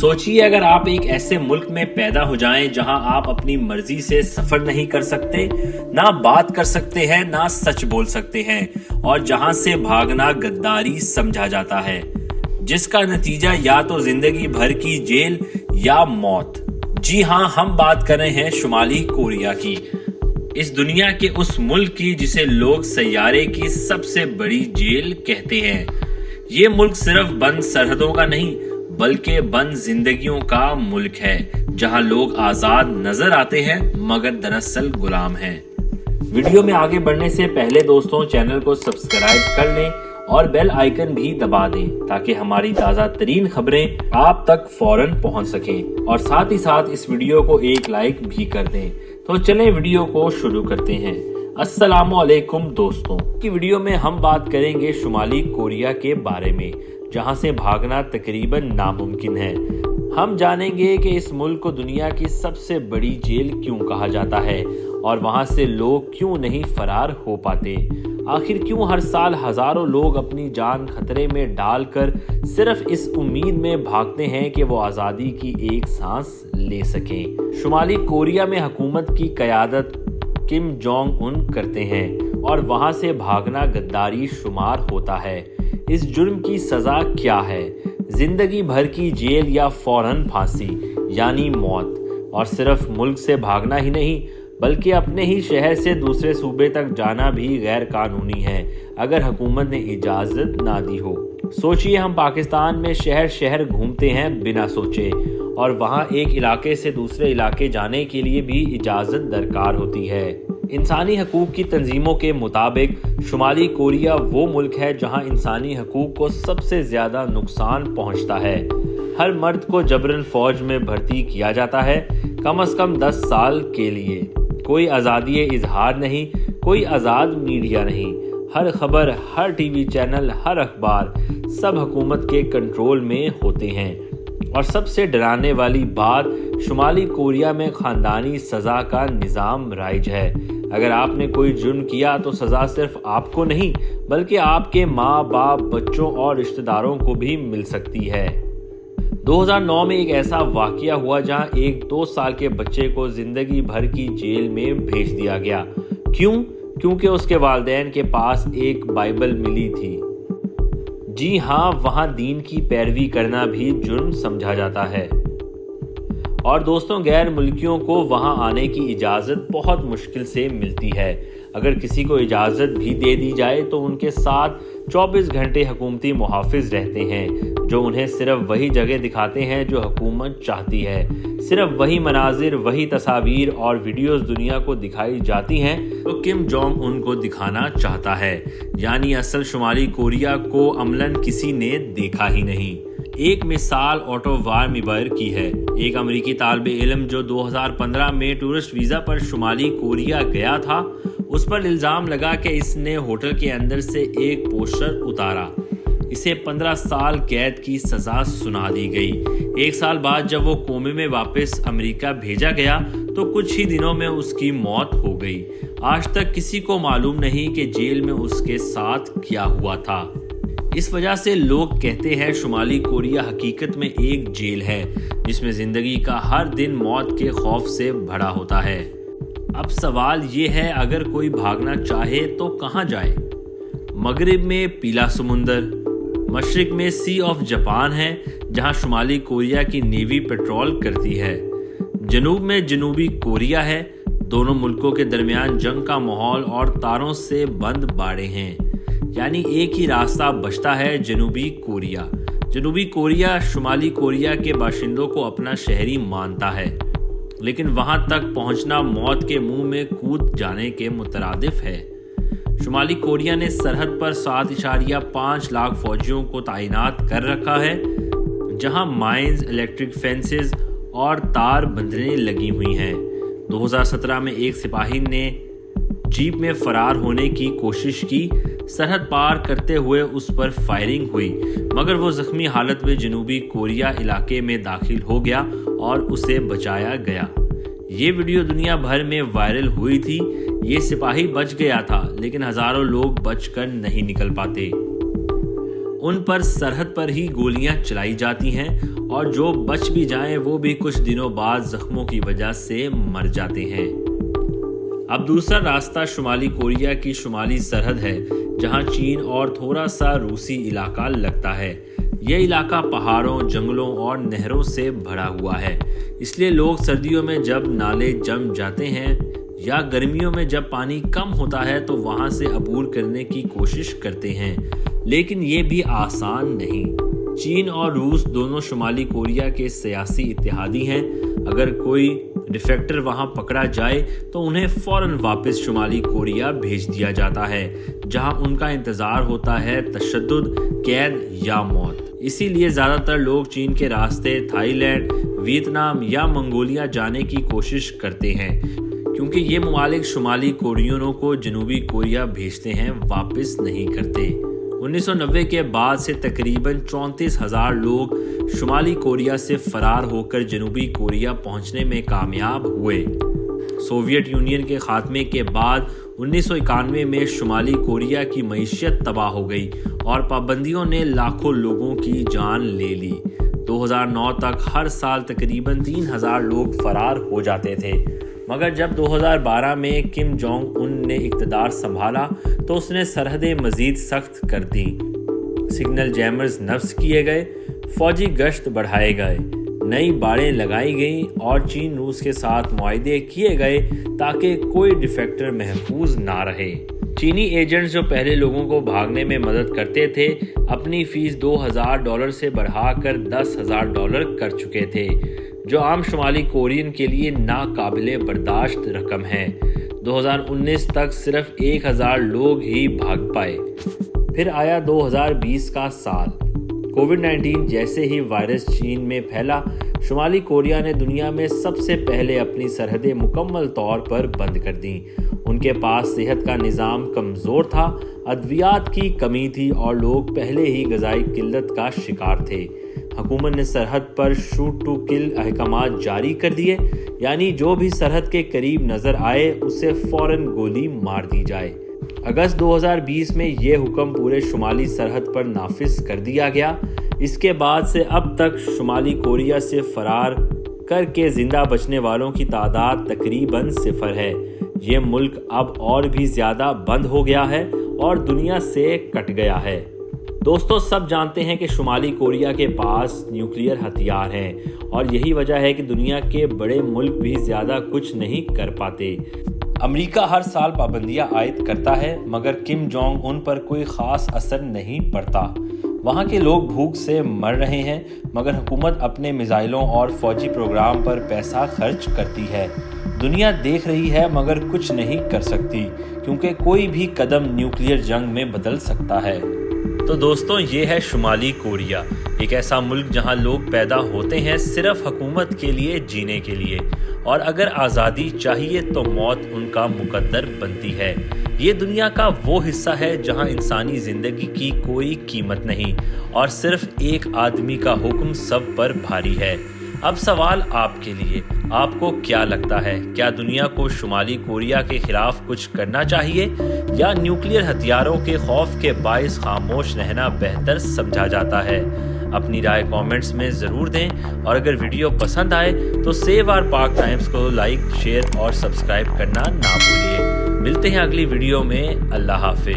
सोचिए अगर आप एक ऐसे मुल्क में पैदा हो जाएं जहां आप अपनी मर्जी से सफर नहीं कर सकते, ना बात कर सकते हैं, ना सच बोल सकते हैं और जहां से भागना गद्दारी समझा जाता है, जिसका नतीजा या तो जिंदगी भर की जेल या मौत। जी हाँ, हम बात कर रहे हैं शुमाली कोरिया की, इस दुनिया के उस मुल्क की जिसे लोग सैयारे की सबसे बड़ी जेल कहते हैं। ये मुल्क सिर्फ बंद सरहदों का नहीं बल्कि बंद जिंदगियों का मुल्क है, जहां लोग आजाद नजर आते हैं मगर दरअसल गुलाम हैं। वीडियो में आगे बढ़ने से पहले दोस्तों चैनल को सब्सक्राइब कर लें और बेल आइकन भी दबा दें ताकि हमारी ताज़ा तरीन खबरें आप तक फौरन पहुंच सकें और साथ ही साथ इस वीडियो को एक लाइक भी कर दें। तो चलें वीडियो को शुरू करते हैं। अस्सलामुअलैकुम दोस्तों, की वीडियो में हम बात करेंगे शुमाली कोरिया के बारे में, जहां से भागना तकरीबन नामुमकिन है। हम जानेंगे कि इस मुल्क को दुनिया की सबसे बड़ी जेल क्यों कहा जाता है और वहां से लोग क्यों नहीं फरार हो पाते। आखिर क्यों हर साल हजारों लोग अपनी जान खतरे में डालकर सिर्फ इस उम्मीद में भागते हैं कि वो आज़ादी की एक सांस ले सकें। शुमाली कोरिया में हुकूमत की क़यादत किम जोंग उन करते हैं और वहां से भागना गद्दारी शुमार होता है। इस जुर्म की सजा क्या है? जिंदगी भर की जेल या फौरन फांसी यानी मौत। और सिर्फ मुल्क से भागना ही नहीं बल्कि अपने ही शहर से दूसरे सूबे तक जाना भी गैर कानूनी है अगर हुकूमत ने इजाज़त ना दी हो। सोचिए हम पाकिस्तान में शहर शहर घूमते हैं बिना सोचे और वहाँ एक इलाके से दूसरे इलाके जाने के लिए भी इजाज़त दरकार होती है। इंसानी हकूक़ की तंजीमों के मुताबिक शुमाली कोरिया वो मुल्क है जहाँ इंसानी हकूक़ को सबसे ज़्यादा नुकसान पहुँचता है। हर मर्द को जबरन फ़ौज में भर्ती किया जाता है, कम से कम 10 साल के लिए। कोई आज़ादी इजहार नहीं, कोई आज़ाद मीडिया नहीं। हर खबर, हर टीवी चैनल, हर अखबार सब हुकूमत के कंट्रोल में होते हैं। और सबसे डराने वाली बात, शुमाली कोरिया में ख़ानदानी सज़ा का निज़ाम राइज है। अगर आपने कोई जुर्म किया तो सज़ा सिर्फ आपको नहीं बल्कि आपके माँ बाप, बच्चों और रिश्तेदारों को भी मिल सकती है। 2009 में एक ऐसा वाकया हुआ जहां एक 2 साल के बच्चे को जिंदगी भर की जेल में भेज दिया गया। क्यों? क्योंकि उसके वालिदैन के पास एक बाइबल मिली थी। जी हाँ, वहाँ दीन की पैरवी करना भी जुर्म समझा जाता है। और दोस्तों, गैर मुल्कियों को वहाँ आने की इजाज़त बहुत मुश्किल से मिलती है। अगर किसी को इजाज़त भी दे दी जाए तो उनके साथ 24 घंटे हुकूमती मुहाफ़िज़ रहते हैं जो उन्हें सिर्फ वही जगह दिखाते हैं जो हुकूमत चाहती है। सिर्फ वही मनाजिर, वही तस्वीर और वीडियोस दुनिया को दिखाई जाती हैं तो किम जोंग उन को दिखाना चाहता है। यानी असल शुमाली कोरिया को अमलन किसी ने देखा ही नहीं। एक मिसाल ऑटो वार्मिबर की है। एक अमेरिकी तालिब इल्म जो 2015 में टूरिस्ट वीज़ा पर शुमाली कोरिया गया था, उस पर इल्ज़ाम लगा कि इसने होटल के अंदर से एक पोस्टर उतारा। इसे 15 साल कैद की सज़ा सुना दी गई। 1 साल बाद जब वो कोमे में वापस अमेरिका भेजा गया तो कुछ ही दिनों में उसकी मौत हो गई। आज तक किसी को मालूम नहीं कि जेल में उसके साथ क्या हुआ था। इस वजह से लोग कहते हैं शुमाली कोरिया हकीकत में एक जेल है जिसमें ज़िंदगी का हर दिन मौत के खौफ से भरा होता है। अब सवाल ये है, अगर कोई भागना चाहे तो कहाँ जाए? मगरिब में पीला समुंदर, मशरिक में सी ऑफ जापान है जहां शुमाली कोरिया की नेवी पेट्रोल करती है। जनूब में जनूबी कोरिया है। दोनों मुल्कों के दरमियान जंग का माहौल और तारों से बंद बाड़े हैं। यानी एक ही रास्ता बचता है, जनूबी कोरिया। जनूबी कोरिया शुमाली कोरिया के बाशिंदों को अपना शहरी मानता है, लेकिन वहां तक पहुंचना मौत के मुंह में कूद जाने के मुतरादिफ है। शुमाली कोरिया ने सरहद पर 7.5 लाख फौजियों को तैनात कर रखा है, जहां माइंस, इलेक्ट्रिक फेंसेस और तार बंधनें लगी हुई हैं। 2017 में एक सिपाही ने जीप में फरार होने की कोशिश की। सरहद पार करते हुए उस पर फायरिंग हुई मगर वो जख्मी हालत में जनूबी कोरिया इलाके में दाखिल हो गया और उसे बचाया गया। ये वीडियो दुनिया भर में वायरल हुई थी। ये सिपाही बच गया था लेकिन हजारों लोग बचकर नहीं निकल पाते। उन पर सरहद पर ही गोलियां चलाई जाती हैं اور جو بچ بھی جائیں وہ بھی کچھ دنوں بعد زخموں کی وجہ سے مر جاتے ہیں۔ اب دوسرا راستہ شمالی کوریا کی شمالی سرحد ہے، جہاں چین اور تھوڑا سا روسی علاقہ لگتا ہے۔ یہ علاقہ پہاڑوں، جنگلوں اور نہروں سے بھرا ہوا ہے، اس لیے لوگ سردیوں میں جب نالے جم جاتے ہیں یا گرمیوں میں جب پانی کم ہوتا ہے تو وہاں سے عبور کرنے کی کوشش کرتے ہیں، لیکن یہ بھی آسان نہیں۔ چین اور روس دونوں شمالی کوریا کے سیاسی اتحادی ہیں۔ اگر کوئی ڈیفیکٹر وہاں پکڑا جائے تو انہیں فوراً واپس شمالی کوریا بھیج دیا جاتا ہے، جہاں ان کا انتظار ہوتا ہے تشدد، قید یا موت۔ اسی لیے زیادہ تر لوگ چین کے راستے تھائی لینڈ، ویتنام یا منگولیا جانے کی کوشش کرتے ہیں، کیونکہ یہ ممالک شمالی کوریونوں کو جنوبی کوریا بھیجتے ہیں، واپس نہیں کرتے۔ 1990 کے بعد سے تقریباً 34,000 لوگ شمالی کوریا سے فرار ہو کر جنوبی کوریا پہنچنے میں کامیاب ہوئے۔ سوویت یونین کے خاتمے کے بعد 1991 میں شمالی کوریا کی معیشت تباہ ہو گئی اور پابندیوں نے لاکھوں لوگوں کی جان لے لی۔ 2009 تک ہر سال تقریباً 3,000 لوگ فرار ہو جاتے تھے، مگر جب 2012 میں کم جونگ ان نے اقتدار سنبھالا تو اس نے سرحدیں مزید سخت کر دیں، سگنل جیمرز نصب کیے گئے، فوجی گشت بڑھائے گئے، نئی باڑیں لگائی گئیں اور چین روس کے ساتھ معاہدے کیے گئے تاکہ کوئی ڈیفیکٹر محفوظ نہ رہے۔ چینی ایجنٹس جو پہلے لوگوں کو بھاگنے میں مدد کرتے تھے، اپنی فیس $2,000 سے بڑھا کر $10,000 کر چکے تھے، جو عام شمالی کورین کے لیے ناقابل برداشت رقم ہے۔ 2019 تک صرف 1,000 لوگ ہی بھاگ پائے۔ پھر آیا 2020 کا سال۔ کووڈ-19 جیسے ہی وائرس چین میں پھیلا، شمالی کوریا نے دنیا میں سب سے پہلے اپنی سرحدیں مکمل طور پر بند کر دیں۔ ان کے پاس صحت کا نظام کمزور تھا، ادویات کی کمی تھی اور لوگ پہلے ہی غذائی قلت کا شکار تھے۔ حکومت نے سرحد پر شوٹ ٹو کل احکامات جاری کر دیے، یعنی جو بھی سرحد کے قریب نظر آئے اسے فوراً گولی مار دی جائے۔ اگست 2020 میں یہ حکم پورے شمالی سرحد پر نافذ کر دیا گیا۔ اس کے بعد سے اب تک شمالی کوریا سے فرار کر کے زندہ بچنے والوں کی تعداد تقریباً 0 ہے۔ یہ ملک اب اور بھی زیادہ بند ہو گیا ہے اور دنیا سے کٹ گیا ہے۔ دوستو، سب جانتے ہیں کہ شمالی کوریا کے پاس نیوکلیئر ہتھیار ہیں اور یہی وجہ ہے کہ دنیا کے بڑے ملک بھی زیادہ کچھ نہیں کر پاتے۔ امریکہ ہر سال پابندیاں عائد کرتا ہے، مگر کم جونگ ان پر کوئی خاص اثر نہیں پڑتا۔ وہاں کے لوگ بھوک سے مر رہے ہیں، مگر حکومت اپنے میزائلوں اور فوجی پروگرام پر پیسہ خرچ کرتی ہے۔ دنیا دیکھ رہی ہے مگر کچھ نہیں کر سکتی، کیونکہ کوئی بھی قدم نیوکلیئر جنگ میں بدل سکتا ہے۔ تو دوستوں، یہ ہے شمالی کوریا، ایک ایسا ملک جہاں لوگ پیدا ہوتے ہیں صرف حکومت کے لیے، جینے کے لیے، اور اگر آزادی چاہیے تو موت ان کا مقدر بنتی ہے۔ یہ دنیا کا وہ حصہ ہے جہاں انسانی زندگی کی کوئی قیمت نہیں اور صرف ایک آدمی کا حکم سب پر بھاری ہے۔ اب سوال آپ کے لیے، آپ کو کیا لگتا ہے؟ کیا دنیا کو شمالی کوریا کے خلاف کچھ کرنا چاہیے یا نیوکلیئر ہتھیاروں کے خوف کے باعث خاموش رہنا بہتر سمجھا جاتا ہے؟ اپنی رائے کامنٹس میں ضرور دیں، اور اگر ویڈیو پسند آئے تو سیو آر پاک ٹائمز کو لائک، شیئر اور سبسکرائب کرنا نہ بھولیے۔ ملتے ہیں اگلی ویڈیو میں۔ اللہ حافظ۔